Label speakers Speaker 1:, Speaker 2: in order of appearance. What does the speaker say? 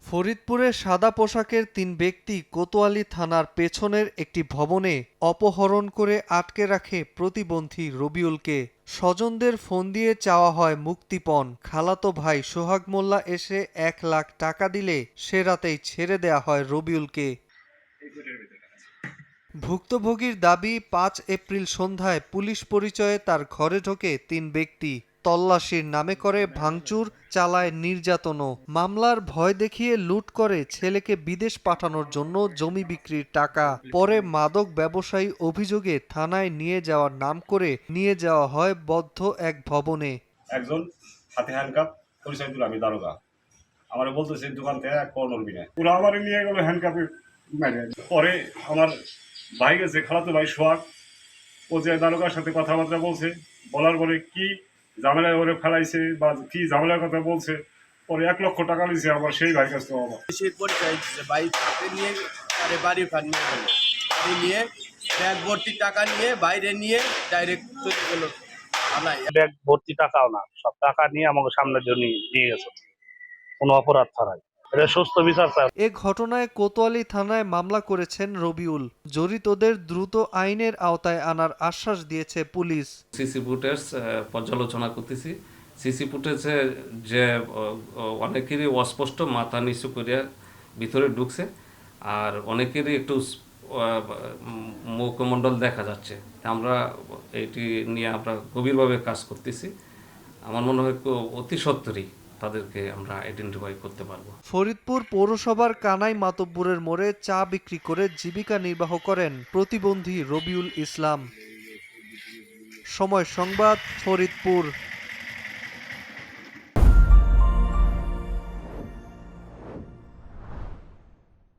Speaker 1: ফরিদপুরে সাদা পোশাকের ৩ ব্যক্তি কোতোয়ালি থানার পেছনের একটি ভবনে অপহরণ করে আটকে রাখে প্রতিবন্ধী রবিউলকে। স্বজনদের ফোন দিয়ে চাওয়া হয় মুক্তিপণ। খালাতো ভাই সোহাগ মোল্লা এসে ১ লাখ টাকা দিলে সে রাতেই ছেড়ে দেয়া হয় রবিউলকে। ভুক্তভোগীর দাবি, ৫ এপ্রিল সন্ধ্যায় পুলিশ পরিচয়ে তার ঘরে ঢোকে ৩ ব্যক্তি। তল্লাশির নামে করে ভাঙচুর, চালায় নির্যাতনও। মামলার ভয় দেখিয়ে লুট করে ছেলেকে বিদেশ পাঠানোর জন্য জমি বিক্রির টাকা। পরে মাদক ব্যবসায়ী অভিযোগে থানায় নিয়ে যাওয়ার নাম করে নিয়ে যাওয়া হয় বদ্ধ এক ভবনে।
Speaker 2: একজন হাতে হ্যান্ডকাপ, পরিচয় দিল আমি দারোগা। আমার বলতেছে দোকান থেকে এক পাও নড়বি না। পুরো আমার নিয়ে গেল হ্যান্ডকাপে মেরে। পরে আমার ভাই গেছে, খালাতো ভাই সোহাগ, ও যে দারোগার সাথে কথাবার্তা বলছে, বলার পরে কি ঝামেলায় ওরে ফেলাইছে বা কি ঝামেলার কথা বলছে, পরে ১ লক্ষ টাকা নিয়েছে আমার সেই ভাই কাছ থেকে। আমার
Speaker 3: সে পরিচয় দিচ্ছে, ভাই তাকে নিয়ে আরে বাড়ি ফান নিয়ে গেল, বাড়ি নিয়ে ব্যাগ ভর্তি টাকা নিয়ে বাইরে নিয়ে ডাইরেক্ট চলে গেল।
Speaker 4: ব্যাগ ভর্তি টাকাও না, সব টাকা নিয়ে আমাকে সামনের জন্য নিয়ে গেছে কোনো অপরাধ ছাড়াই। এটা সুস্থ বিচার চায়।
Speaker 1: এ ঘটনায় কোতোয়ালি থানায় মামলা করেছেন রবিউল। জড়িতদের দ্রুত আইনের আওতায় আনার আশ্বাস দিয়েছে পুলিশ।
Speaker 5: সিসি ফুটেজ পর্যালোচনা করতেছি। সিসি ফুটেজে যে অনেকেরই অস্পষ্ট, মাথা নিচু করিয়া ভিতরে ঢুকছে, আর অনেকেরই একটু মুখমণ্ডল দেখা যাচ্ছে। আমরা এটি নিয়ে আমরা গভীরভাবে কাজ করতেছি। আমার মনে হয় অতি সত্বরই তাদেরকে আমরা আইডেন্টিফাই করতে পারবো।
Speaker 1: ফরিদপুর পৌরসভার কানাই মাতব্বরের মোড়ে চা বিক্রি করে জীবিকা নির্বাহ করেন প্রতিবন্ধী রবিউল ইসলাম। সময় সংবাদ, ফরিদপুর।